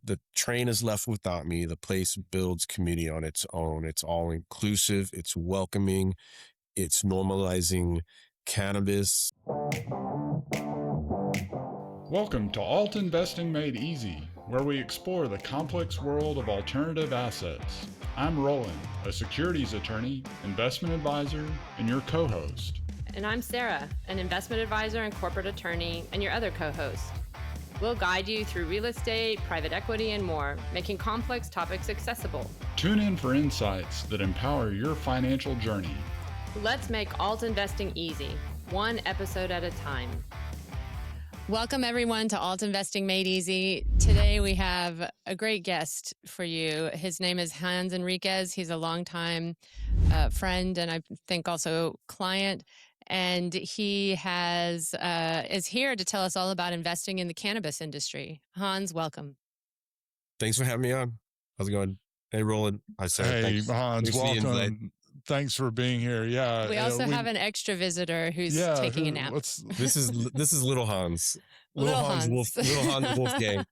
the train is left without me. The place builds community on its own. It's all inclusive. It's welcoming. It's normalizing cannabis. Welcome to Alt Investing Made Easy, where we explore the complex world of alternative assets. I'm Roland, a securities attorney, investment advisor, and your co-host. And I'm Sarah, an investment advisor and corporate attorney, and your other co-host. We'll guide you through real estate, private equity, and more, making complex topics accessible. Tune in for insights that empower your financial journey. Let's make alt investing easy, one episode at a time. Welcome, everyone, to Alt Investing Made Easy. Today, we have a great guest for you. His name is Hans Enriquez. He's a longtime friend and I think also client. And he is here to tell us all about investing in the cannabis industry. Hans, welcome. Thanks for having me on. How's it going? Hey, Roland. Hi, Sarah. Hey, thanks. Hans, Thanks welcome. Thanks for being here. Yeah. We also have an extra visitor who's taking a nap. This is Little Hans. Little Hans. Little Hans Wolfgang.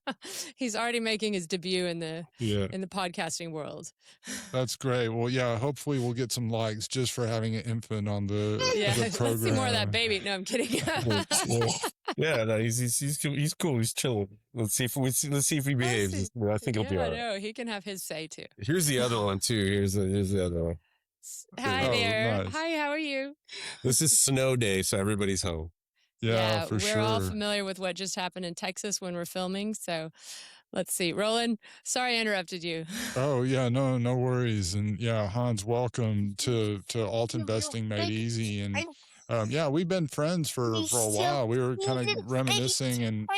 He's already making his debut in the podcasting world. That's great. Well, yeah, hopefully we'll get some likes just for having an infant on the program. Let's see more of that baby. No, I'm kidding. No, he's cool. He's chilling. Let's see if he behaves. I think he'll be all right. No, he can have his say too. Here's the other one too. Here's the other one. Hi there. Nice. Hi, how are you? This is snow day, so everybody's home. Yeah, for sure. We're all familiar with what just happened in Texas when we're filming. So let's see. Roland, sorry I interrupted you. Oh, yeah, no worries. And yeah, Hans, welcome to Alt Investing Made Easy. And yeah, we've been friends for a while. We were kind of reminiscing and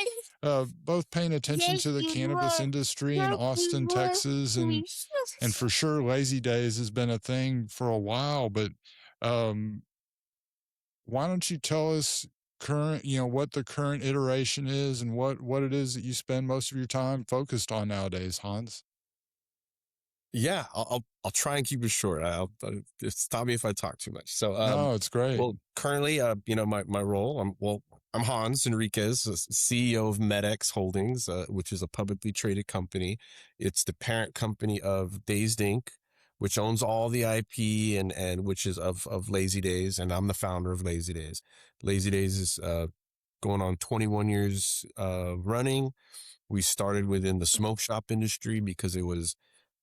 both paying attention to the cannabis industry in Austin, Texas. And for sure, Lazy Days has been a thing for a while. But why don't you tell us what the current iteration is and what it is that you spend most of your time focused on nowadays, Hans? Yeah, I'll try and keep it short. I'll stop me if I talk too much. So no, it's great. Well, currently, my role, I'm Hans Enriquez, CEO of MedX Holdings, which is a publicly traded company. It's the parent company of Dazed Inc., which owns all the IP and which is of Lazy Days, and I'm the founder of Lazy Days. Lazy Days is going on 21 years running. We started within the smoke shop industry because it was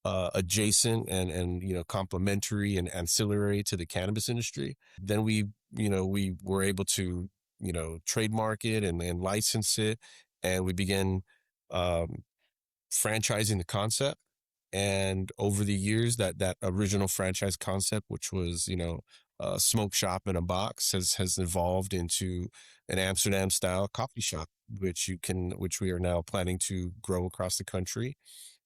adjacent and complementary and ancillary to the cannabis industry. Then we were able to trademark it and license it, and we began franchising the concept. And over the years, that original franchise concept, which was a smoke shop in a box, has evolved into an Amsterdam style coffee shop, which we are now planning to grow across the country.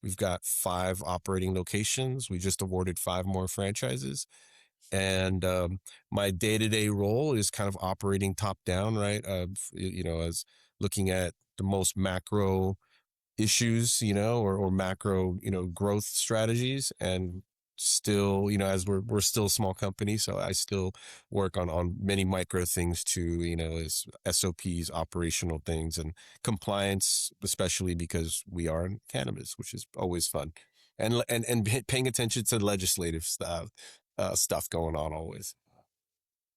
We've got 5 operating locations. We just awarded 5 more franchises. And my day-to-day role is kind of operating top down, right? As looking at the most macro issues, or macro, growth strategies. And still, as we're still a small company, so I still work on many micro things too, as SOPs, operational things, and compliance, especially because we are in cannabis, which is always fun, and paying attention to legislative stuff going on always.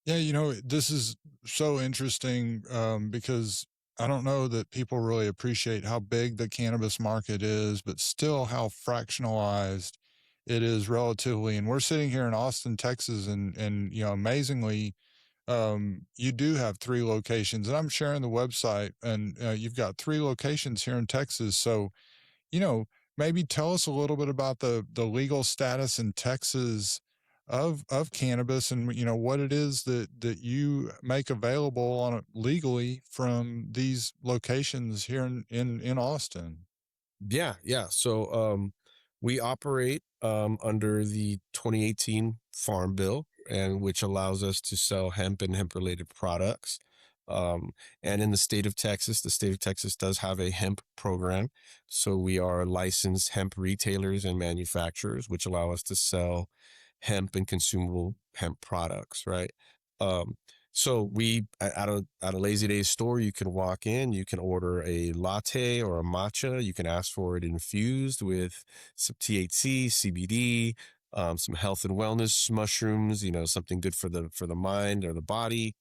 Yeah, this is so interesting because I don't know that people really appreciate how big the cannabis market is, but still how fractionalized it is relatively. And we're sitting here in Austin, Texas, and amazingly, you do have 3 locations. And I'm sharing the website, and you've got 3 locations here in Texas. So, maybe tell us a little bit about the legal status in Texas of cannabis and what it is that you make available legally from these locations here in Austin. Yeah. So we operate under the 2018 Farm Bill, and which allows us to sell hemp and hemp related products. And in the state of Texas does have a hemp program. So we are licensed hemp retailers and manufacturers, which allow us to sell hemp and consumable hemp products, right? So we at a Lazy Days store, you can walk in, you can order a latte or a matcha. You can ask for it infused with some THC, CBD, some health and wellness mushrooms. Something good for the mind or the body.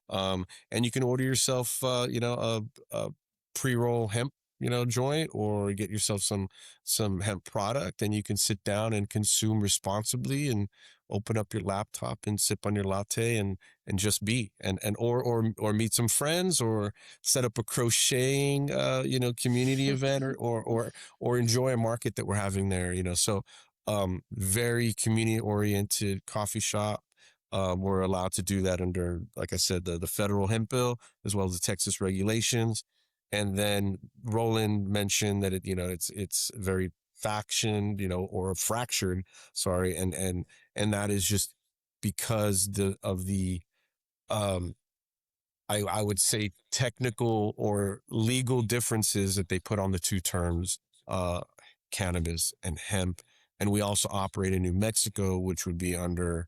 And you can order yourself, a pre-roll hemp, joint, or get yourself some hemp product, and you can sit down and consume responsibly and open up your laptop and sip on your latte and just be and or meet some friends or set up a crocheting community event or enjoy a market that we're having there. So very community oriented coffee shop. We're allowed to do that under, like I said, the federal hemp bill, as well as the Texas regulations. And then Roland mentioned that it's very or fractured, sorry, and that is just because of the um I would say technical or legal differences that they put on the two terms, uh cannabis and hemp. And we also operate in New Mexico, which would be under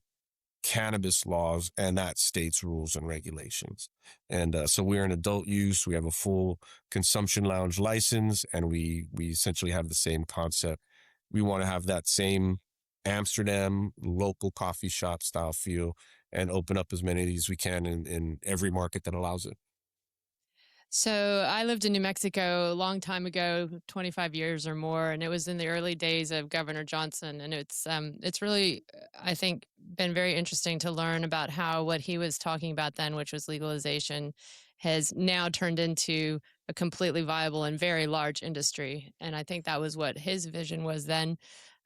cannabis laws and that state's rules and regulations. And so we're an adult use. We have a full consumption lounge license, and we essentially have the same concept. We want to have that same Amsterdam local coffee shop style feel and open up as many of these we can in every market that allows it. So I lived in New Mexico a long time ago, 25 years or more, and it was in the early days of Governor Johnson. And it's really, I think, been very interesting to learn about how what he was talking about then, which was legalization, has now turned into a completely viable and very large industry. And I think that was what his vision was then.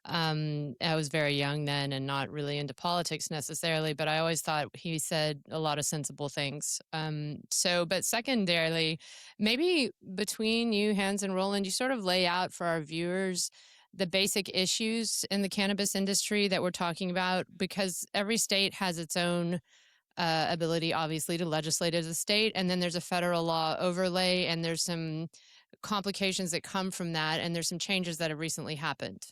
I was very young then and not really into politics necessarily, but I always thought he said a lot of sensible things. But secondarily, maybe between you, Hans, and Roland, you sort of lay out for our viewers the basic issues in the cannabis industry that we're talking about, because every state has its own ability, obviously, to legislate as a state. And then there's a federal law overlay, and there's some complications that come from that. And there's some changes that have recently happened.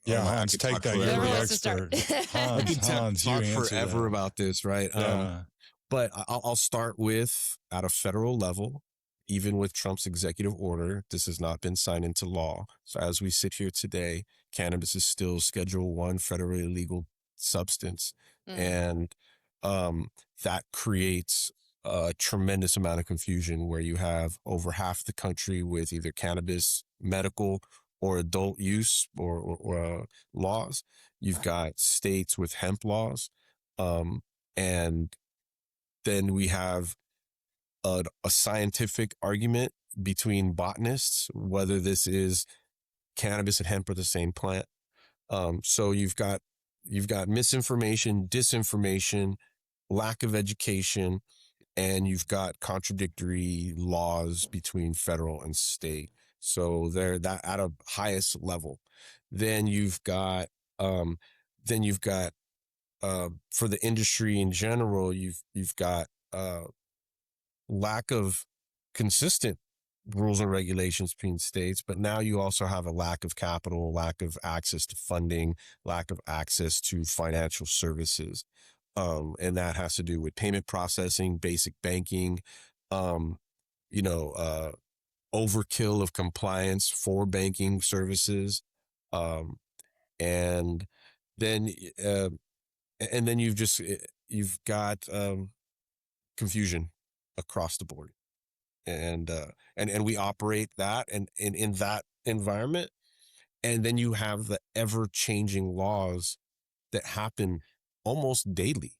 Yeah, I Hans, could take talk that. You're Whoever the forever. wants to start. expert. I Hans, could Hans, you talk answer forever that. about this, right? Yeah. But I'll start with, at a federal level, even with Trump's executive order, this has not been signed into law. So as we sit here today, cannabis is still Schedule One federally legal substance, Mm. and that creates a tremendous amount of confusion where you have over half the country with either cannabis medical or adult use or laws. You've got states with hemp laws, um, and then we have a scientific argument between botanists whether this is cannabis and hemp are the same plant. So you've got misinformation, disinformation, lack of education, and you've got contradictory laws between federal and state. So they're that at a highest level. Then you've got um, then you've got for the industry in general, you've got lack of consistent rules and regulations between states, but now you also have a lack of capital, lack of access to funding, lack of access to financial services. And that has to do with payment processing, basic banking, um, you know, uh, overkill of compliance for banking services. Um, and then, uh, and then you've got, confusion across the board. And we operate that and in that environment. And then you have the ever changing laws that happen almost daily,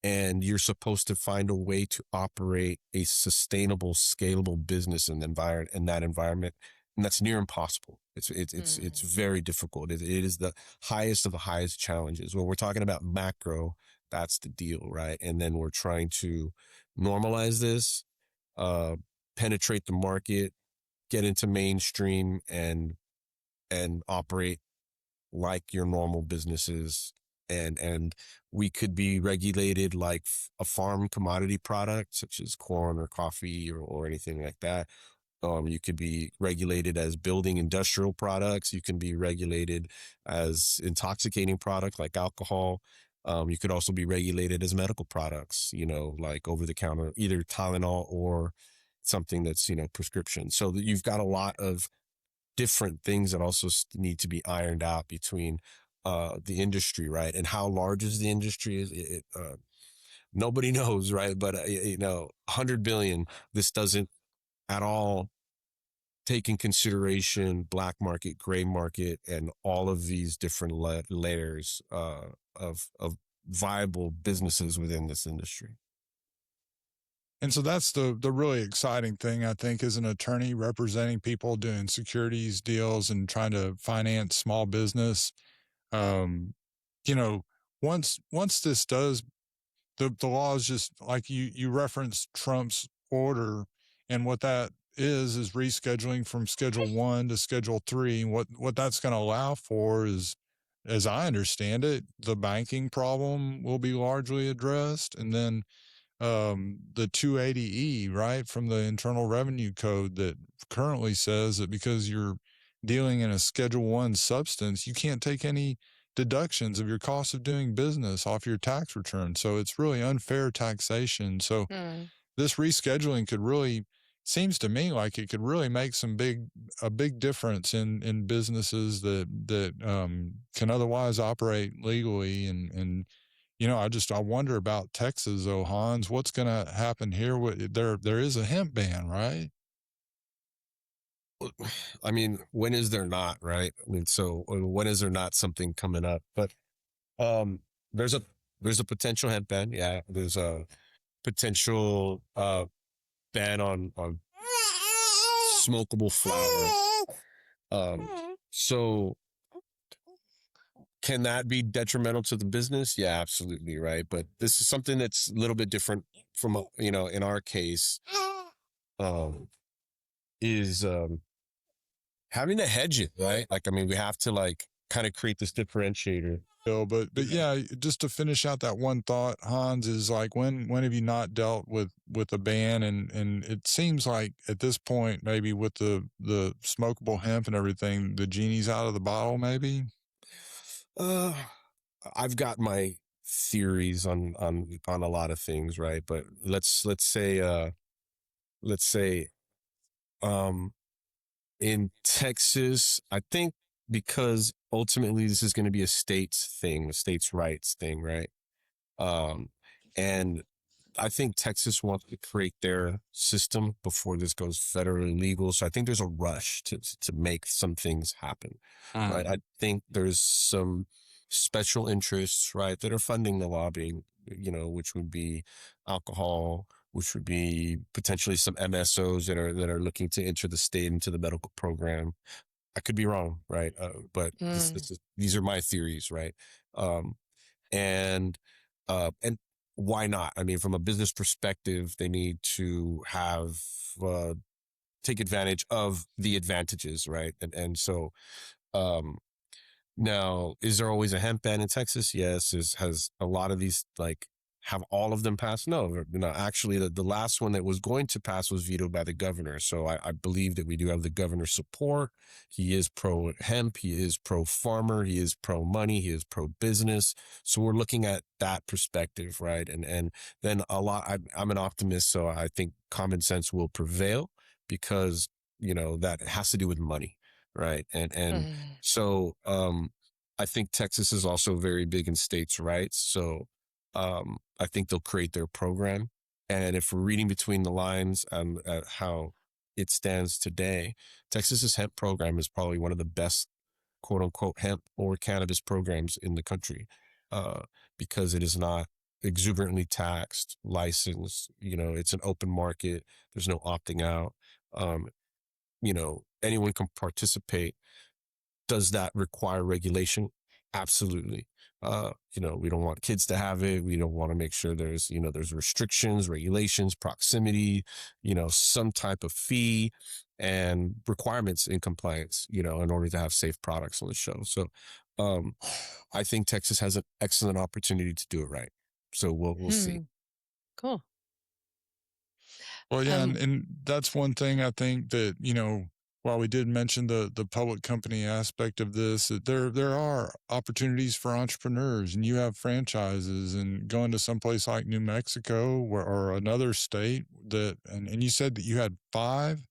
and you're supposed to find a way to operate a sustainable, scalable business in that environment, and that's near impossible. It's very difficult. It is the highest of the highest challenges. When we're talking about macro, that's the deal, right? And then we're trying to normalize this, uh, penetrate the market, get into mainstream, and operate like your normal businesses. And we could be regulated like a farm commodity product such as corn or coffee or anything like that. You could be regulated as building industrial products. You can be regulated as intoxicating product like alcohol. You could also be regulated as medical products, like over the counter, either Tylenol or something that's, prescription. So that you've got a lot of different things that also need to be ironed out between the industry, right? And how large is the industry? Nobody knows, right? But 100 billion. This doesn't at all take in consideration black market, gray market, and all of these different layers of viable businesses within this industry. And so that's the really exciting thing, I think, as an attorney representing people doing securities deals and trying to finance small business. Um, you know, once this does, the law is just like you referenced Trump's order, and what that is rescheduling from Schedule 1 to Schedule 3. And what that's going to allow for is, as I understand it, the banking problem will be largely addressed, and then the 280E, right, from the Internal Revenue Code that currently says that because you're dealing in a Schedule 1 substance, you can't take any deductions of your cost of doing business off your tax return. So it's really unfair taxation. So Hmm. this rescheduling could really, seems to me like it could really make a big difference in businesses that can otherwise operate legally. And I wonder about Texas, though, Hans. What's going to happen here? There is a hemp ban, right? I mean, when is there not, right? I mean, so when is there not something coming up? But um, there's a there's a potential hemp ban. Yeah, there's a potential ban on smokable flower. So can that be detrimental to the business? Yeah, absolutely, right. But this is something that's a little bit different from in our case, um, is having to hedge it, right? Like, I mean, we have to like kind of create this differentiator. Bill, but yeah, just to finish out that one thought, Hans, is like when have you not dealt with a ban? And it seems like at this point, maybe with the smokable hemp and everything, the genie's out of the bottle, maybe. Uh, I've got my theories on a lot of things, right? But let's say um in Texas, I think because ultimately this is going to be a states thing, a states' rights thing, right? Um, and I think Texas wants to create their system before this goes federally legal. So I think there's a rush to make some things happen, right? I think there's some special interests, right, that are funding the lobbying, which would be alcohol, which would be potentially some MSOs that are looking to enter the state into the medical program. I could be wrong, right? But Mm. these are my theories, right? Um, and why not? I mean, from a business perspective, they need to have uh, take advantage of the advantages, right? And so um, now, is there always a hemp ban in Texas? Yes. Has a lot of these like have all of them passed? No, no. Actually, the last one that was going to pass was vetoed by the governor. So I believe that we do have the governor's support. He is pro hemp. He is pro farmer. He is pro money. He is pro business. So we're looking at that perspective, right? And then a lot. I'm an optimist, so I think common sense will prevail because that has to do with money, right? And Mm. so I think Texas is also very big in states' rights. So I think they'll create their program. And if we're reading between the lines at how it stands today, Texas's hemp program is probably one of the best quote unquote hemp or cannabis programs in the country uh, because it is not exuberantly taxed, licensed. It's an open market. There's no opting out. Um, anyone can participate. Does that require regulation? Absolutely. We don't want kids to have it. We don't want to make sure there's restrictions, regulations, proximity, some type of fee and requirements in compliance, in order to have safe products on the show. So, um, I think Texas has an excellent opportunity to do it right. So we'll see. Hmm. Cool. Well, yeah, Um, and that's one thing I think that while we did mention the public company aspect of this, there are opportunities for entrepreneurs, and you have franchises, and going to someplace like New Mexico or another state that, and you said that you had five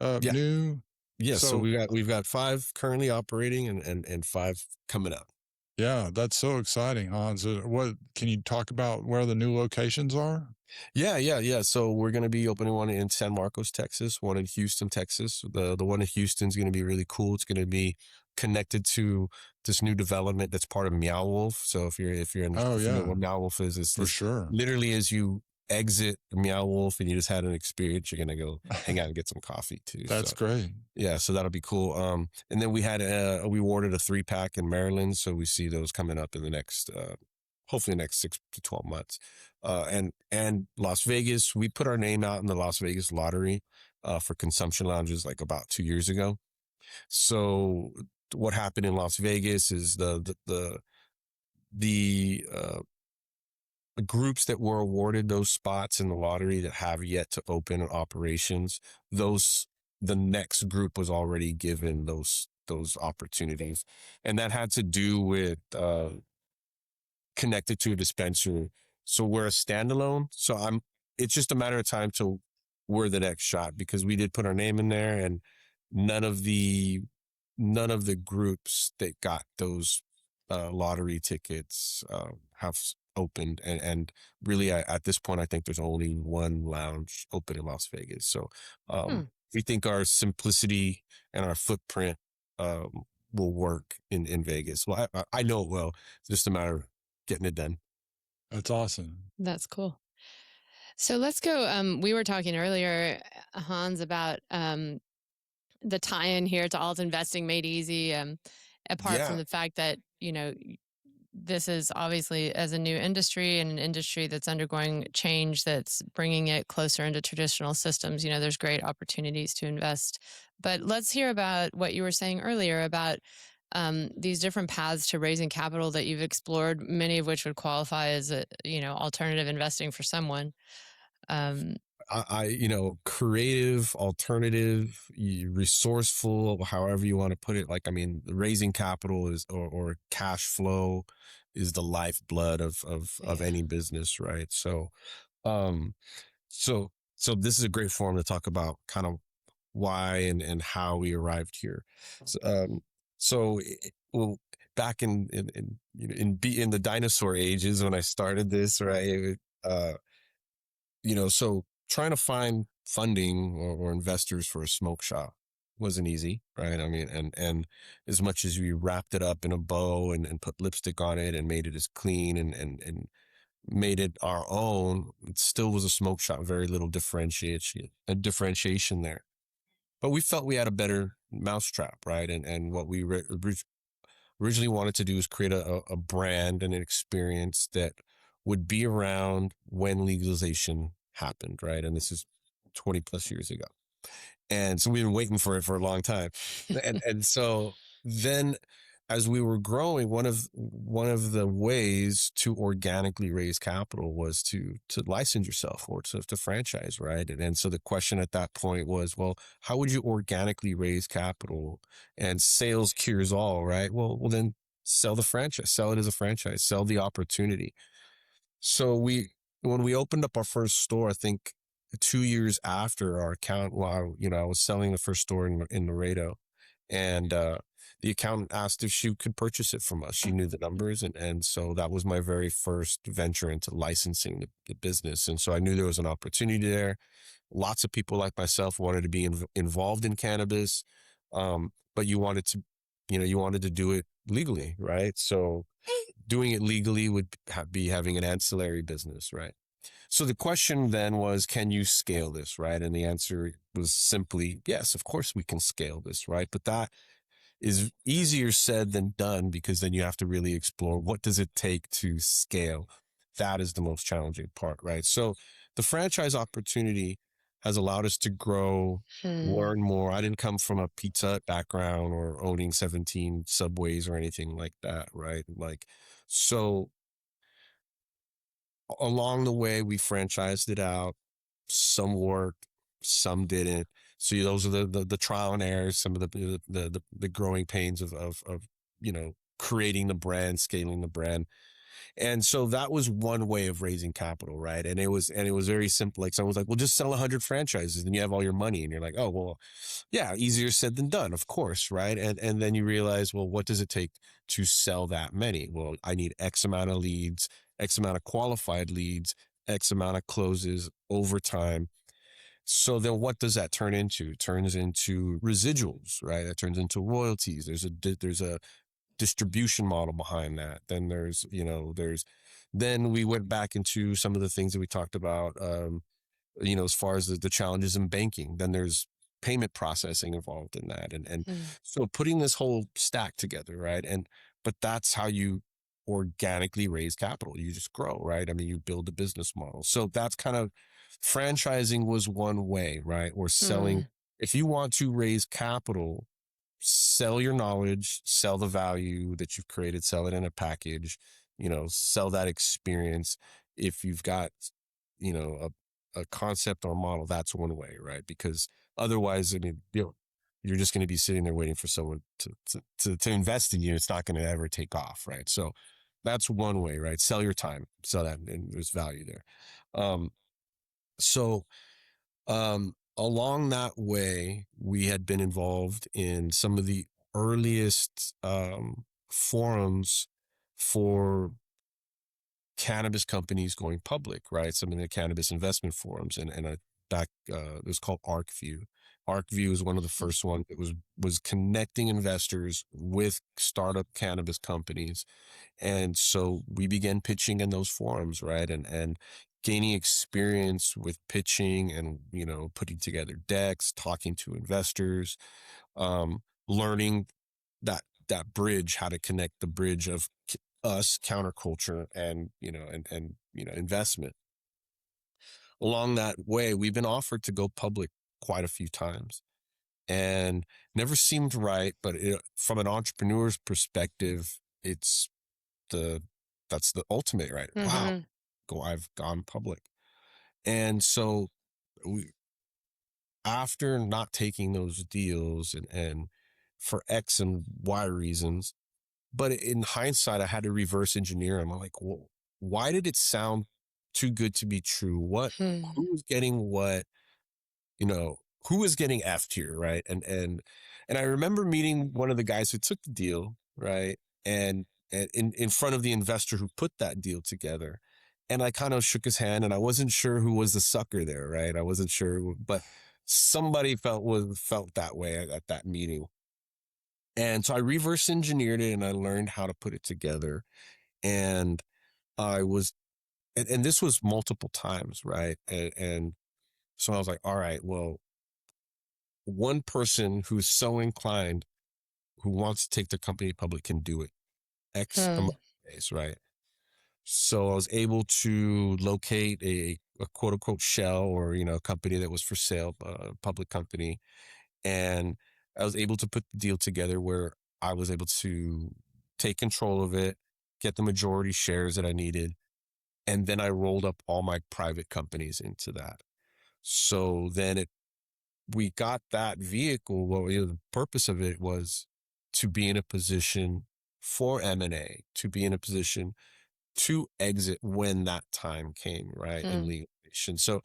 Yeah. new. Yeah. So So we've got 5 currently operating and 5 coming up. yeah, that's so exciting, Hans. What can you talk about where the new locations are? Yeah. So we're going to be opening one in San Marcos, Texas, one in Houston, Texas. The one in Houston is going to be really cool. It's going to be connected to this new development that's part of Meow Wolf. So Oh if you know yeah, what Meow Wolf is for sure. literally as you exit Meow Wolf and you just had an experience, you're going to go hang out and get some coffee too. That's So great. yeah, so that'll be cool. And then we awarded a 3-pack in Maryland, so we see those coming up in the next, hopefully the next 6 to 12 months. And Las Vegas, we put our name out in the Las Vegas lottery, for consumption lounges like about 2 years ago. So what happened in Las Vegas is the groups that were awarded those spots in the lottery that have yet to open operations, those the next group was already given those opportunities, and that had to do with connected to a dispensary. So we're a standalone. So it's just a matter of time till we're the next shot, because we did put our name in there, and none of the none of the groups that got those lottery tickets have opened, and really at this point I think there's only one lounge open in Las Vegas. So Hmm. we think our simplicity and our footprint will work in Vegas. Well, I know it will. It's just a matter of getting it done. That's awesome. That's cool. So let's go. We were talking earlier, Hans, about the tie-in here to alt investing made easy. Apart from Yeah. the fact that this is obviously as a new industry and an industry that's undergoing change, that's bringing it closer into traditional systems. There's great opportunities to invest. But let's hear about what you were saying earlier about these different paths to raising capital that you've explored, many of which would qualify as alternative investing for someone. Um, Creative, alternative, resourceful, however you want to put it. Like, I mean, raising capital or cash flow is the lifeblood of yeah. any business, right? Um, so, so this is a great forum to talk about kind of why and how we arrived here. Well, back in the dinosaur ages when I started this, right? So trying to find funding or investors for a smoke shop wasn't easy, right? I mean, and as much as we wrapped it up in a bow and put lipstick on it and made it as clean and made it our own, it still was a smoke shop, very little differentiation there. But we felt we had a better mousetrap, right? And what we originally wanted to do is create a brand and an experience that would be around when legalization happened, right? And this is 20 plus years ago. And so we've been waiting for it for a long time. And so then as we were growing, one of the ways to organically raise capital was to license yourself or to franchise, right? And so the question at that point was, well, how would you organically raise capital? And sales cures all, right? Well then sell the franchise, sell it as a franchise, sell the opportunity. So when we opened up our first store, I think 2 years after our account, while I was selling the first store in Laredo, and the accountant asked if she could purchase it from us. She knew the numbers, and so that was my very first venture into licensing the business. And so I knew there was an opportunity there. Lots of people like myself wanted to be involved in cannabis, but you wanted to do it legally, right? So doing it legally would be having an ancillary business, right? So the question then was, can you scale this, right? And the answer was simply, yes, of course we can scale this, right? But that is easier said than done, because then you have to really explore, what does it take to scale? That is the most challenging part, right? So the franchise opportunity has allowed us to grow, Hmm. learn more. I didn't come from a Pizza Hut background or owning 17 Subways or anything like that, right? So along the way, we franchised it out. Some worked, some didn't. So those are the trial and errors, some of the growing pains of creating the brand, scaling the brand. And so that was one way of raising capital, right? And it was very simple. Like someone was like, well, just sell 100 franchises and you have all your money. And you're like, oh, well, yeah, easier said than done, of course, right? And then you realize, well, what does it take to sell that many? Well, I need X amount of leads, X amount of qualified leads, X amount of closes over time. So then what does that turn into? It turns into residuals, right? That turns into royalties. There's a distribution model behind that. Then then we went back into some of the things that we talked about, as far as the challenges in banking. Then there's payment processing involved in that. And Mm. so putting this whole stack together, right? But that's how you organically raise capital. You just grow, right? I mean, you build a business model. So that's kind of franchising was one way, right? Or selling. Mm. If you want to raise capital, sell your knowledge, sell the value that you've created, sell it in a package, sell that experience. If you've got, a concept or model, that's one way, right? Because otherwise, I mean, you're just going to be sitting there waiting for someone to invest in you. It's not going to ever take off, right? So that's one way, right? Sell your time, sell that, and there's value there. So along that way, we had been involved in some of the earliest forums for cannabis companies going public, right? Some of the cannabis investment forums, it was called ArcView. ArcView is one of the first ones that was connecting investors with startup cannabis companies. And so we began pitching in those forums, right? And gaining experience with pitching and, putting together decks, talking to investors, learning that bridge, how to connect the bridge of us, counterculture, and, investment. Along that way, we've been offered to go public quite a few times and never seemed right. But from an entrepreneur's perspective, that's the ultimate, right? Wow, Mm-hmm. I've gone public. And so after not taking those deals and for X and Y reasons, but in hindsight, I had to reverse engineer them. I'm like, well, why did it sound too good to be true? Hmm. Who was getting what, you know, who was getting effed here, right? And I remember meeting one of the guys who took the deal, right? And in front of the investor who put that deal together. And I kind of shook his hand and I wasn't sure who was the sucker there, right? I wasn't sure, but somebody felt that way at that meeting. And so I reverse engineered it and I learned how to put it together. And I was, and this was multiple times, right? And so I was like, all right, well, one person who's so inclined, who wants to take the company public can do it X Hmm. amount of days, right? So I was able to locate a quote unquote shell or, company that was for sale, public company. And I was able to put the deal together where I was able to take control of it, get the majority shares that I needed. And then I rolled up all my private companies into that. So then we got that vehicle. Well, the purpose of it was to be in a position for M&A, to be in a position to exit when that time came, right? And Hmm. legalization. So,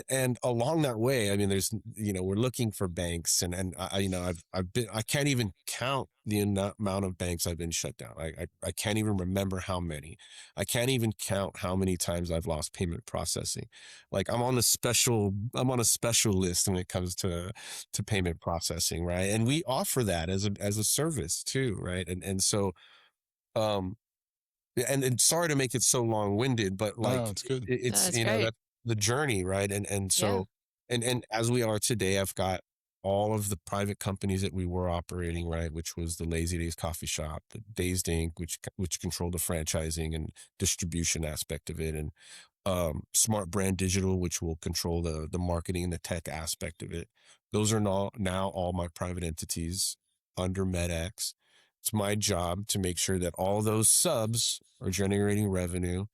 and along that way, I mean, there's, we're looking for banks and I can't even count the amount of banks I've been shut down. I can't even remember how many. I can't even count how many times I've lost payment processing. Like I'm on a special list when it comes to payment processing, right? And we offer that as a service too, right? And so, um, and sorry to make it so long winded, but No, like it's good. No, it's that's great. that the journey, right? And Yeah. so and as we are today, I've got all of the private companies that we were operating, right, which was the Lazy Days Coffee Shop, the Dazed Inc., which controlled the franchising and distribution aspect of it, and Smart Brand Digital, which will control the marketing and the tech aspect of it. Those are now all my private entities under MedX. It's my job to make sure that all those subs are generating revenue,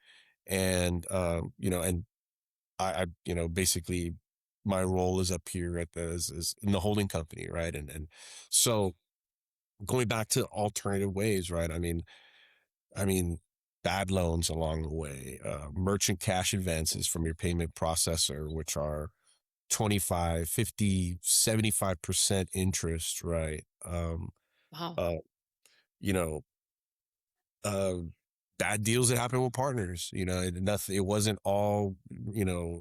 and and I basically my role is up here at the is in the holding company, right? And so going back to alternative ways, right? I mean, bad loans along the way, merchant cash advances from your payment processor, which are 25, 50, 75% interest, right? Wow. Uh, you know, uh, bad deals that happen with partners, nothing, it wasn't all,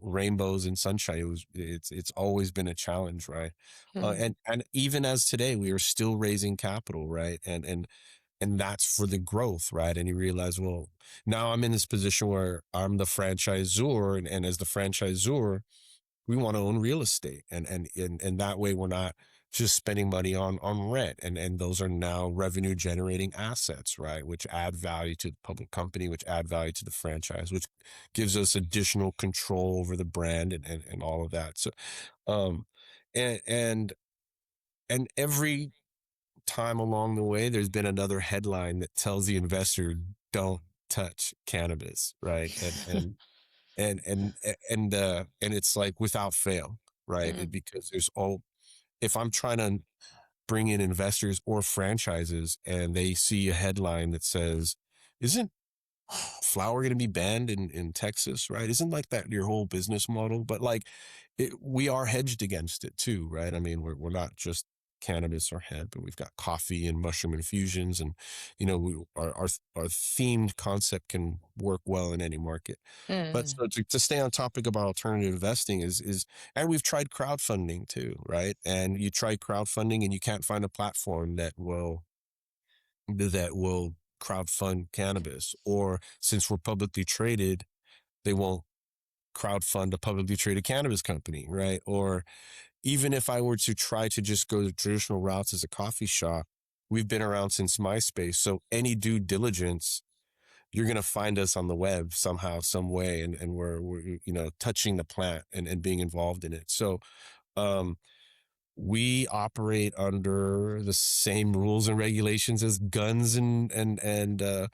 rainbows and sunshine. It's always been a challenge, right? Hmm. And even as today, we are still raising capital, right? And that's for the growth, right? And you realize, well, now I'm in this position where I'm the franchisor, and as the franchisor, we want to own real estate, and that way we're not just spending money on rent, and those are now revenue generating assets, right? Which add value to the public company, which add value to the franchise, which gives us additional control over the brand, and all of that. So, um, and and and every time along the way, there's been another headline that tells the investor, don't touch cannabis, right? And it's like without fail, right? Hmm. Because there's all, if I'm trying to bring in investors or franchises and they see a headline that says, isn't flower going to be banned in Texas, right? Isn't like that your whole business model? But like, we are hedged against it too, right? I mean, we're not just cannabis or hemp, but we've got coffee and mushroom infusions, and our themed concept can work well in any market. But Hmm. so to stay on topic about alternative investing is, and we've tried crowdfunding too, right? And you try crowdfunding and you can't find a platform that will crowdfund cannabis, or since we're publicly traded, they won't crowdfund a publicly traded cannabis company, right? Or even if I were to try to just go the traditional routes as a coffee shop, we've been around since MySpace. So any due diligence, you're going to find us on the web somehow, some way. And we're touching the plant and being involved in it. So, um, we operate under the same rules and regulations as guns and the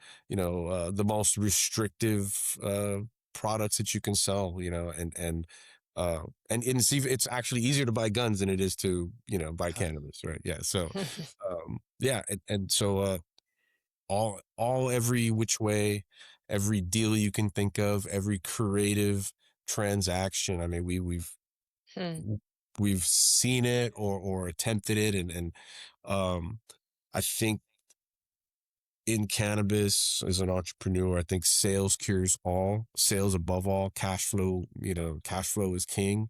most restrictive products that you can sell, and it's actually easier to buy guns than it is to buy cannabis, right? Yeah. So yeah, and so all every which way, every deal you can think of, every creative transaction, I mean, Hmm. we've seen it or attempted it, and um I think in cannabis, as an entrepreneur, I think sales cures all, sales above all, cash flow is king.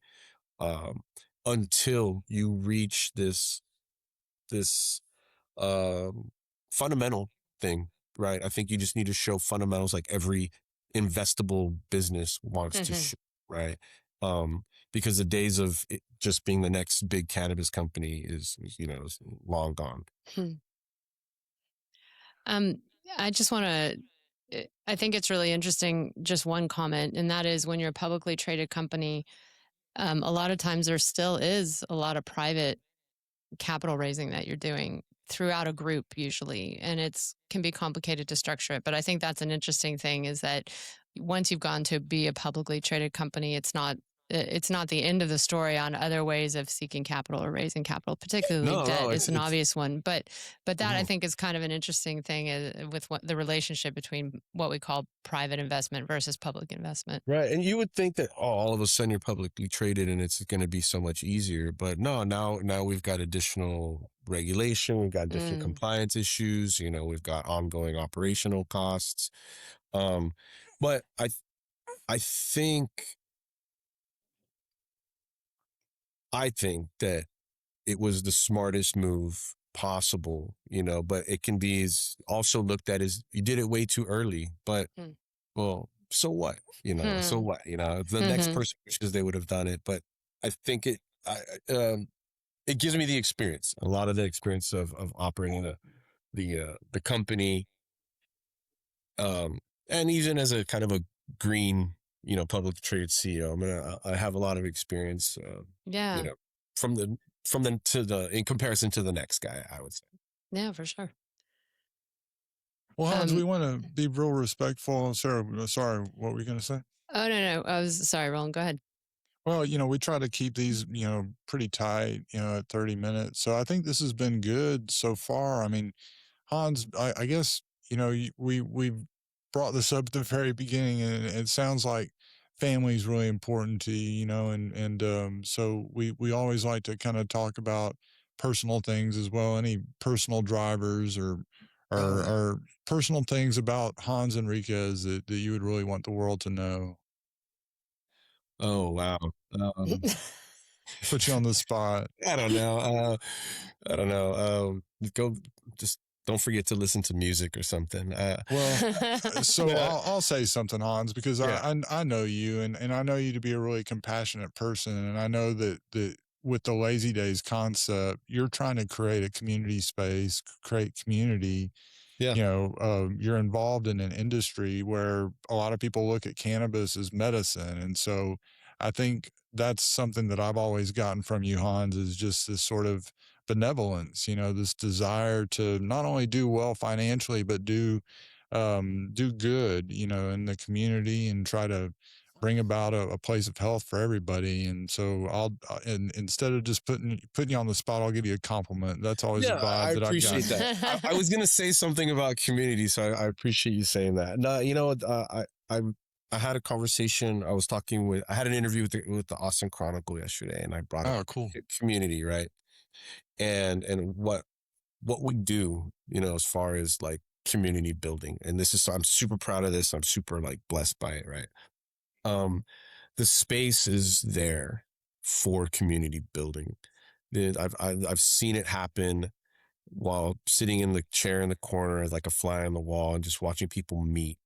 um until you reach this um fundamental thing, right? I think you just need to show fundamentals like every investable business wants to Hmm. show, right? Because the days of it just being the next big cannabis company is long gone. Hmm. Um, I just want to. I think it's really interesting. Just one comment, and that is when you're a publicly traded company, a lot of times there still is a lot of private capital raising that you're doing throughout a group usually, and it's can be complicated to structure it. But I think that's an interesting thing is that once you've gone to be a publicly traded company, it's not the end of the story on other ways of seeking capital or raising capital, particularly No, no, debt is it's an it's obvious one. But that I mhm. think is kind of an interesting thing with what the relationship between what we call private investment versus public investment. Right. And you would think that, oh, all of a sudden you're publicly traded and it's going to be so much easier. But no, now we've got additional regulation, we've got different Mm. compliance issues, we've got ongoing operational costs. Um, but I think I think that it was the smartest move possible, but it can be also looked at as you did it way too early. But Mm. well, so what? So Hmm. what? The next Hmm. person wishes they would have done it, but I think it gives me the experience, a lot of the experience of operating the company, um, and even as a kind of a green, public traded CEO. I have a lot of experience, you Yeah. know, from the to the in comparison to the next guy, I would say. Yeah, for sure. Well, Hans, we Um, want to be real respectful. Sarah, sorry, what were you going to say? oh no, no. I was sorry, Roland. Go ahead. Well, we try to keep these, pretty tight, at 30 minutes. So I think this has been good so far. I mean, Hans, I guess, we brought this up at the very beginning, and it sounds like family is really important to you, and so we always like to kind of talk about personal things as well. Any personal drivers Oh, yeah. or personal things about Hans Enriquez that you would really want the world to know. Oh, wow. Um, Put you on the spot. I don't know. I don't know. Go just don't forget to listen to music or something. Well, so yeah, I'll say something, Hans, because yeah, I know you, and I know you to be a really compassionate person, and I know that with the Lazy Days concept, you're trying to create a community space, create community. yeah, You're involved in an industry where a lot of people look at cannabis as medicine, and so I think that's something that I've always gotten from you, Hans, is just this sort of benevolence, this desire to not only do well financially, but do good, in the community and try to bring about a place of health for everybody. And so and instead of just putting you on the spot, I'll give you a compliment. That's always yeah. the I vibe that I've appreciate gotten. that. I was gonna say something about community, so I appreciate you saying that. No, you know what? I had a conversation. I had an interview with the Austin Chronicle yesterday, and I brought up Oh, cool. community, right? And what we do, as far as like community building. And I'm super proud of this. I'm super like blessed by it, right? Um, the space is there for community building. I've seen it happen while sitting in the chair in the corner like a fly on the wall and just watching people meet,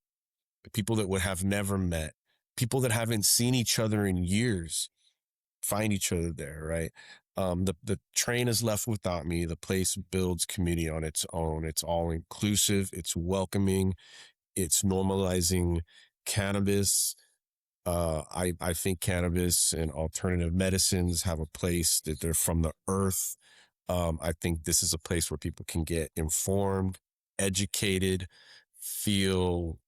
people that would have never met, people that haven't seen each other in years find each other there, right? The train is left without me. The place builds community on its own. It's all inclusive. It's welcoming. It's normalizing cannabis. I think cannabis and alternative medicines have a place that they're from the earth. I think this is a place where people can get informed, educated, feel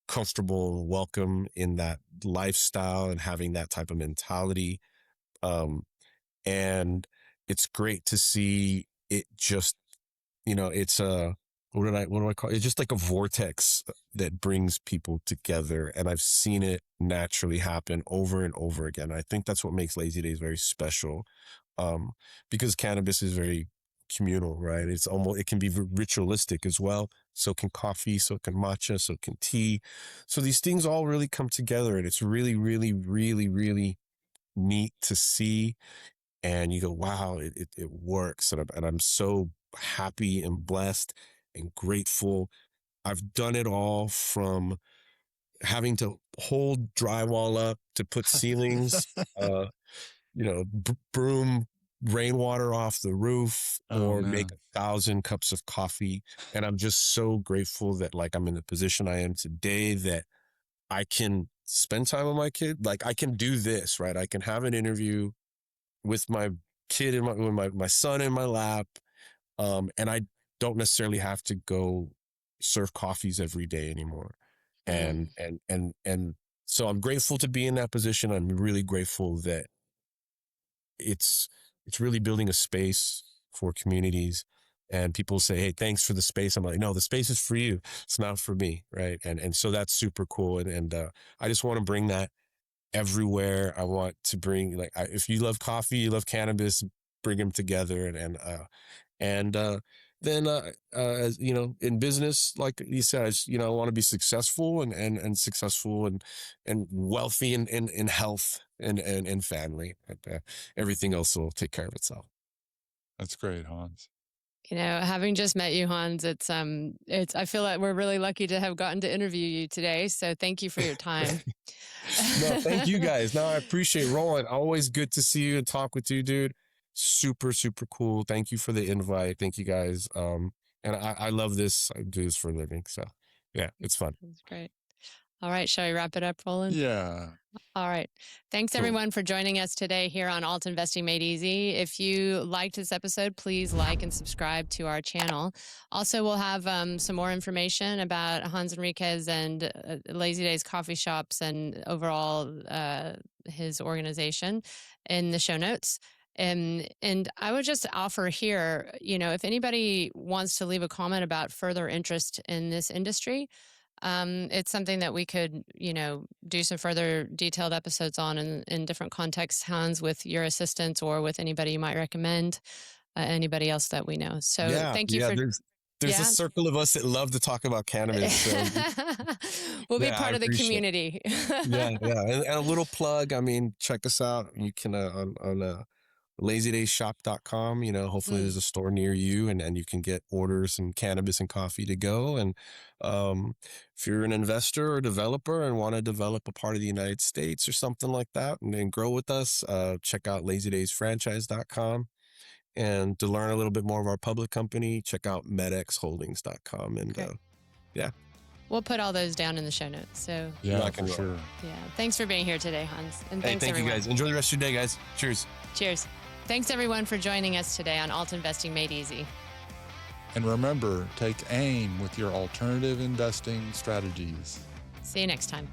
comfortable and welcome in that lifestyle and having that type of mentality. Um, and it's great to see it just, it's what do I call it? It's just like a vortex that brings people together. And I've seen it naturally happen over and over again. I think that's what makes Lazy Days very special. Um, because cannabis is very communal, right? It can be ritualistic as well. So can coffee, so can matcha, so can tea. So these things all really come together, and it's really, really, really, really neat to see. And you go, wow, it works. And I'm so happy and blessed and grateful. I've done it all from having to hold drywall up to put ceilings, broom rainwater off the roof Oh, or make man. 1,000 cups of coffee. And I'm just so grateful that like I'm in the position I am today, that I can spend time with my kid. Like I can do this, right? I can have an interview with my kid and my son in my lap. And I don't necessarily have to go serve coffees every day anymore. Mm. And so I'm grateful to be in that position. I'm really grateful that it's it's really building a space for communities. And people say, hey, thanks for the space. I'm like, no, the space is for you. It's not for me. Right. And so that's super cool. And I just want to bring that everywhere. I want to bring if you love coffee, you love cannabis, bring them together. And then as you know, in business, like you said, I want to be successful and successful and wealthy in health and family. Everything else will take care of itself. That's great, Hans. Having just met you, Hans, I feel like we're really lucky to have gotten to interview you today. So thank you for your time. No, thank you guys. No, I appreciate Roland. Always good to see you and talk with you, dude. Super, super cool. Thank you for the invite. Thank you guys. And I love this. I do this for a living. So yeah, it's fun. That's great. All right. Shall we wrap it up, Roland? Yeah. All right. Thanks, Cool. everyone, for joining us today here on Alt Investing Made Easy. If you liked this episode, please like and subscribe to our channel. Also, we'll have some more information about Hans Enriquez and Lazy Days coffee shops and overall his organization in the show notes. And I would just offer here, if anybody wants to leave a comment about further interest in this industry, it's something that we could, do some further detailed episodes on in different contexts, Hans, with your assistance or with anybody you might recommend, anybody else that we know. So thank you for. There's a circle of us that love to talk about cannabis. So we'll be part of the community. Yeah. And a little plug. I mean, check us out. You can on lazydaysshop.com. Hopefully there's a store near you and you can get orders and cannabis and coffee to go. And if you're an investor or developer and want to develop a part of the United States or something like that and then grow with us, check out lazydaysfranchise.com. And to learn a little bit more of our public company, check out medxholdings.com. And yeah. We'll put all those down in the show notes. So Yeah, for sure. Yeah. Thanks for being here today, Hans. And thank everyone. you guys. Enjoy the rest of your day, guys. Cheers. Cheers. Thanks everyone for joining us today on Alt Investing Made Easy. And remember, take aim with your alternative investing strategies. See you next time.